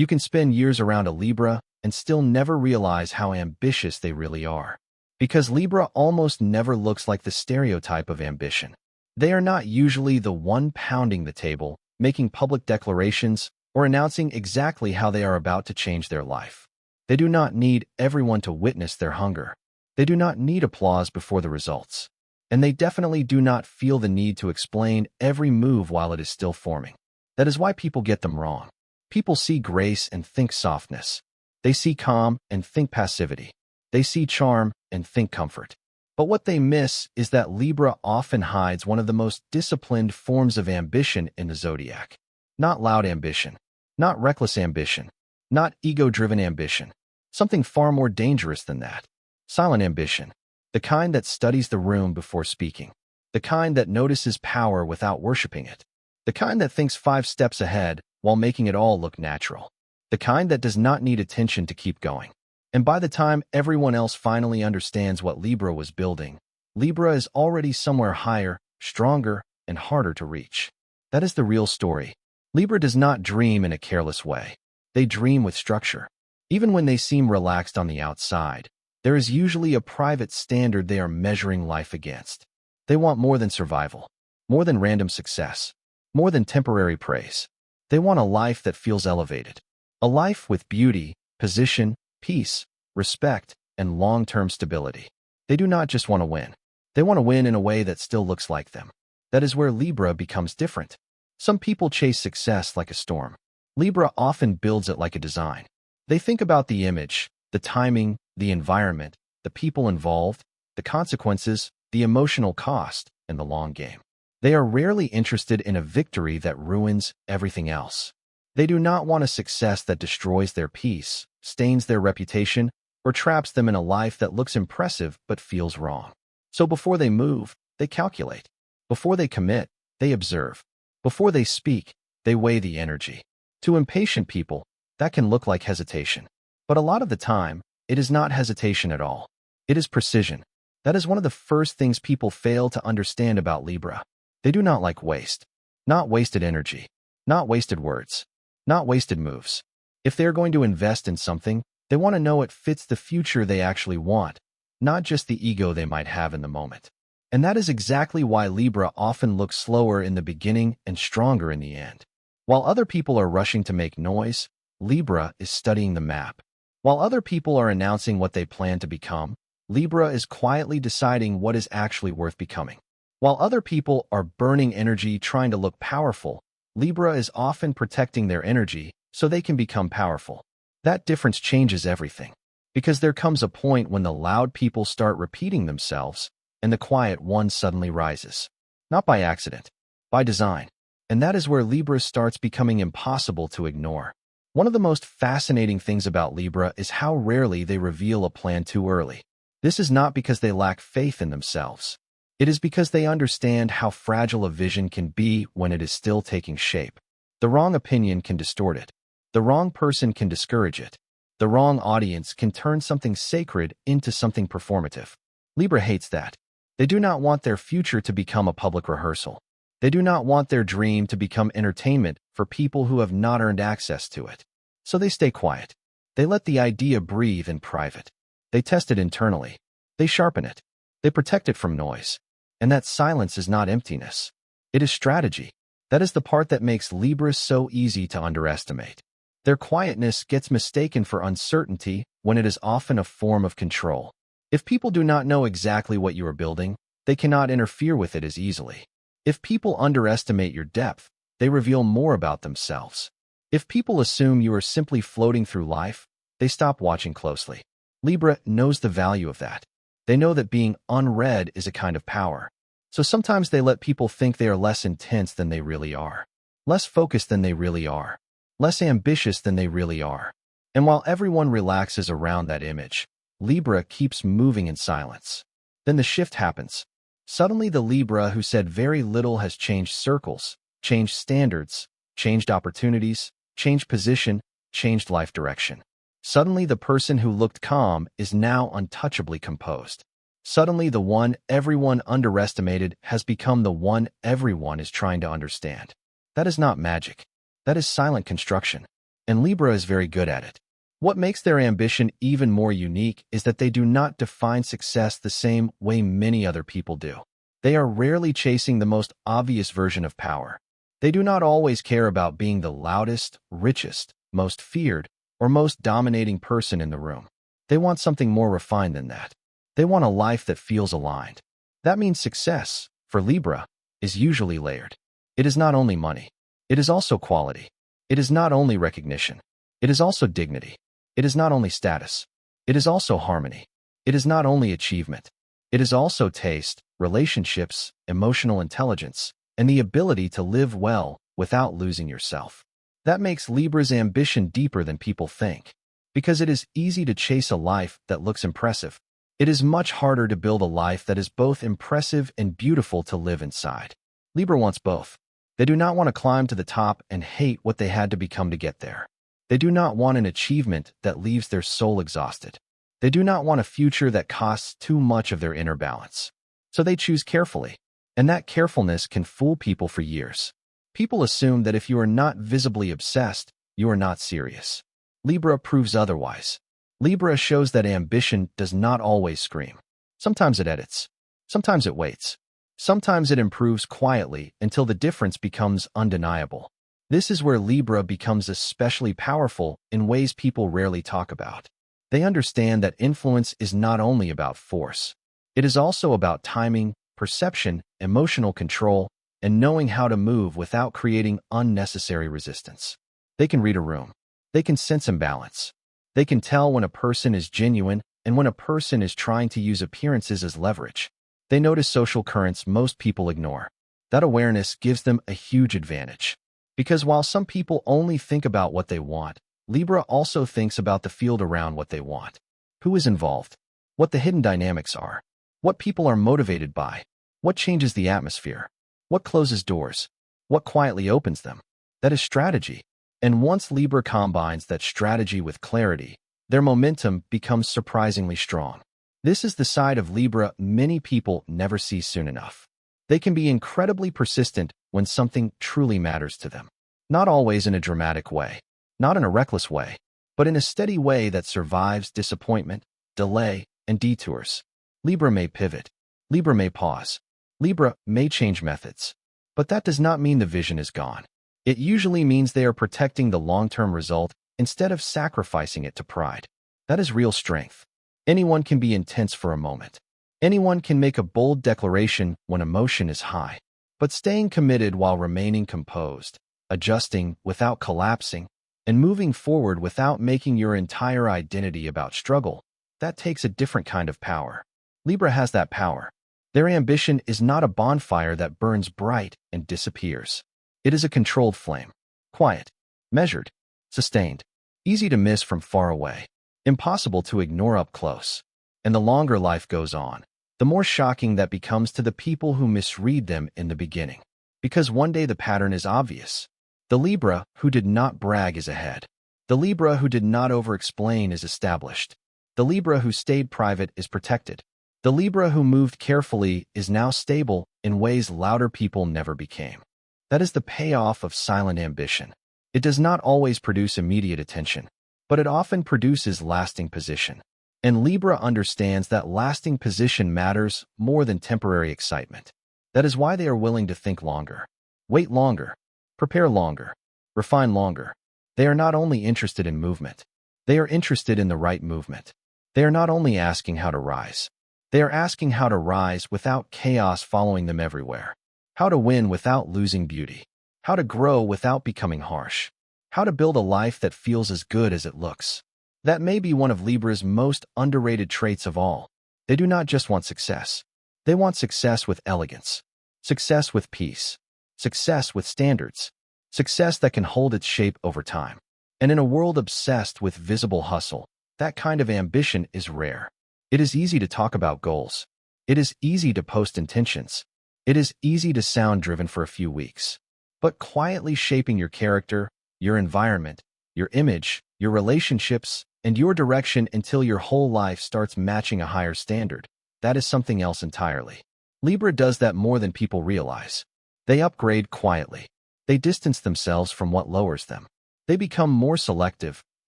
You can spend years around a Libra and still never realize how ambitious they really are. Because Libra almost never looks like the stereotype of ambition. They are not usually the one pounding the table, making public declarations, or announcing exactly how they are about to change their life. They do not need everyone to witness their hunger. They do not need applause before the results. And they definitely do not feel the need to explain every move while it is still forming. That is why people get them wrong. People see grace and think softness. They see calm and think passivity. They see charm and think comfort. But what they miss is that Libra often hides one of the most disciplined forms of ambition in the zodiac. Not loud ambition, not reckless ambition, not ego-driven ambition. Something far more dangerous than that. Silent ambition. The kind that studies the room before speaking. The kind that notices power without worshiping it. The kind that thinks 5 steps ahead while making it all look natural. The kind that does not need attention to keep going. And by the time everyone else finally understands what Libra was building, Libra is already somewhere higher, stronger, and harder to reach. That is the real story. Libra does not dream in a careless way. They dream with structure. Even when they seem relaxed on the outside, there is usually a private standard they are measuring life against. They want more than survival, more than random success, more than temporary praise. They want a life that feels elevated. A life with beauty, position, peace, respect, and long-term stability. They do not just want to win. They want to win in a way that still looks like them. That is where Libra becomes different. Some people chase success like a storm. Libra often builds it like a design. They think about the image, the timing, the environment, the people involved, the consequences, the emotional cost, and the long game. They are rarely interested in a victory that ruins everything else. They do not want a success that destroys their peace, stains their reputation, or traps them in a life that looks impressive but feels wrong. So before they move, they calculate. Before they commit, they observe. Before they speak, they weigh the energy. To impatient people, that can look like hesitation. But a lot of the time, it is not hesitation at all. It is precision. That is one of the first things people fail to understand about Libra. They do not like waste. Not wasted energy. Not wasted words. Not wasted moves. If they are going to invest in something, they want to know it fits the future they actually want, not just the ego they might have in the moment. And that is exactly why Libra often looks slower in the beginning and stronger in the end. While other people are rushing to make noise, Libra is studying the map. While other people are announcing what they plan to become, Libra is quietly deciding what is actually worth becoming. While other people are burning energy trying to look powerful, Libra is often protecting their energy so they can become powerful. That difference changes everything. Because there comes a point when the loud people start repeating themselves, and the quiet one suddenly rises. Not by accident, by design. And that is where Libra starts becoming impossible to ignore. One of the most fascinating things about Libra is how rarely they reveal a plan too early. This is not because they lack faith in themselves. It is because they understand how fragile a vision can be when it is still taking shape. The wrong opinion can distort it. The wrong person can discourage it. The wrong audience can turn something sacred into something performative. Libra hates that. They do not want their future to become a public rehearsal. They do not want their dream to become entertainment for people who have not earned access to it. So they stay quiet. They let the idea breathe in private. They test it internally. They sharpen it. They protect it from noise. And that silence is not emptiness. It is strategy. That is the part that makes Libra so easy to underestimate. Their quietness gets mistaken for uncertainty when it is often a form of control. If people do not know exactly what you are building, they cannot interfere with it as easily. If people underestimate your depth, they reveal more about themselves. If people assume you are simply floating through life, they stop watching closely. Libra knows the value of that. They know that being unread is a kind of power. So sometimes they let people think they are less intense than they really are, less focused than they really are, less ambitious than they really are. And while everyone relaxes around that image, Libra keeps moving in silence. Then the shift happens. Suddenly the Libra who said very little has changed circles, changed standards, changed opportunities, changed position, changed life direction. Suddenly the person who looked calm is now untouchably composed. Suddenly the one everyone underestimated has become the one everyone is trying to understand. That is not magic. That is silent construction. and Libra is very good at it. What makes their ambition even more unique is that they do not define success the same way many other people do. They are rarely chasing the most obvious version of power. They do not always care about being the loudest, richest, most feared, or most dominating person in the room. They want something more refined than that. They want a life that feels aligned. That means success, for Libra, is usually layered. It is not only money. It is also quality. It is not only recognition. It is also dignity. It is not only status. It is also harmony. It is not only achievement. It is also taste, relationships, emotional intelligence, and the ability to live well without losing yourself. That makes Libra's ambition deeper than people think. Because it is easy to chase a life that looks impressive, it is much harder to build a life that is both impressive and beautiful to live inside. Libra wants both. They do not want to climb to the top and hate what they had to become to get there. They do not want an achievement that leaves their soul exhausted. They do not want a future that costs too much of their inner balance. So they choose carefully, and that carefulness can fool people for years. People assume that if you are not visibly obsessed, you are not serious. Libra proves otherwise. Libra shows that ambition does not always scream. Sometimes it edits. Sometimes it waits. Sometimes it improves quietly until the difference becomes undeniable. This is where Libra becomes especially powerful in ways people rarely talk about. They understand that influence is not only about force. It is also about timing, perception, emotional control, and knowing how to move without creating unnecessary resistance. They can read a room. They can sense imbalance. They can tell when a person is genuine and when a person is trying to use appearances as leverage. They notice social currents most people ignore. That awareness gives them a huge advantage. Because while some people only think about what they want, Libra also thinks about the field around what they want. Who is involved? What the hidden dynamics are? What people are motivated by? What changes the atmosphere? What closes doors? What quietly opens them? That is strategy. And once Libra combines that strategy with clarity, their momentum becomes surprisingly strong. This is the side of Libra many people never see soon enough. They can be incredibly persistent when something truly matters to them. Not always in a dramatic way, not in a reckless way, but in a steady way that survives disappointment, delay, and detours. Libra may pivot. Libra may pause. Libra may change methods. But that does not mean the vision is gone. It usually means they are protecting the long-term result instead of sacrificing it to pride. That is real strength. Anyone can be intense for a moment. Anyone can make a bold declaration when emotion is high. But staying committed while remaining composed, adjusting without collapsing, and moving forward without making your entire identity about struggle, that takes a different kind of power. Libra has that power. Their ambition is not a bonfire that burns bright and disappears. It is a controlled flame. Quiet, measured, sustained, easy to miss from far away, impossible to ignore up close. And the longer life goes on, the more shocking that becomes to the people who misread them in the beginning. Because one day the pattern is obvious. The Libra who did not brag is ahead. The Libra who did not over-explain is established. The Libra who stayed private is protected. The Libra who moved carefully is now stable in ways louder people never became. That is the payoff of silent ambition. It does not always produce immediate attention, but it often produces lasting position. And Libra understands that lasting position matters more than temporary excitement. That is why they are willing to think longer, wait longer, prepare longer, refine longer. They are not only interested in movement, they are interested in the right movement. They are not only asking how to rise, they are asking how to rise without chaos following them everywhere. How to win without losing beauty. How to grow without becoming harsh. How to build a life that feels as good as it looks. That may be one of Libra's most underrated traits of all. They do not just want success. They want success with elegance. Success with peace. Success with standards. Success that can hold its shape over time. And in a world obsessed with visible hustle, that kind of ambition is rare. It is easy to talk about goals. It is easy to post intentions. It is easy to sound driven for a few weeks. But quietly shaping your character, your environment, your image, your relationships, and your direction until your whole life starts matching a higher standard, that is something else entirely. Libra does that more than people realize. They upgrade quietly. They distance themselves from what lowers them. They become more selective,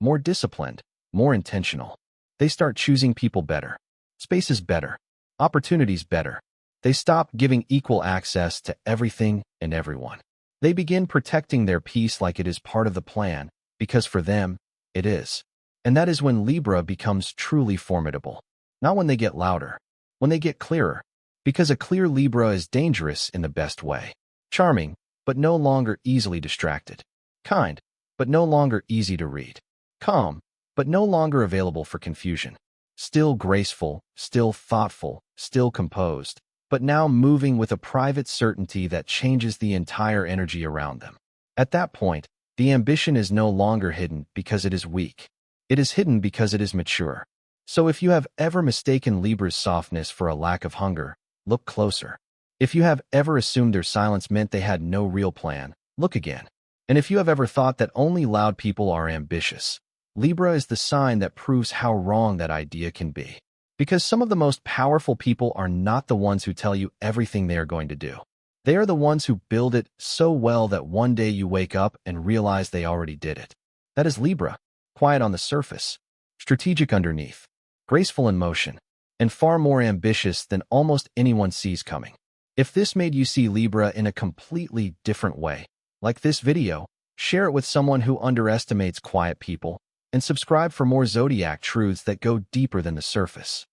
more disciplined, more intentional. They start choosing people better, spaces better, opportunities better. They stop giving equal access to everything and everyone. They begin protecting their peace like it is part of the plan, because for them, it is. And that is when Libra becomes truly formidable. Not when they get louder, when they get clearer. Because a clear Libra is dangerous in the best way. Charming, but no longer easily distracted. Kind, but no longer easy to read. Calm, but no longer available for confusion. Still graceful, still thoughtful, still composed, but now moving with a private certainty that changes the entire energy around them. At that point, the ambition is no longer hidden because it is weak. It is hidden because it is mature. So if you have ever mistaken Libra's softness for a lack of hunger, look closer. If you have ever assumed their silence meant they had no real plan, look again. And if you have ever thought that only loud people are ambitious, Libra is the sign that proves how wrong that idea can be. Because some of the most powerful people are not the ones who tell you everything they are going to do. They are the ones who build it so well that one day you wake up and realize they already did it. That is Libra, quiet on the surface, strategic underneath, graceful in motion, and far more ambitious than almost anyone sees coming. If this made you see Libra in a completely different way, like this video, share it with someone who underestimates quiet people, and subscribe for more Zodiac truths that go deeper than the surface.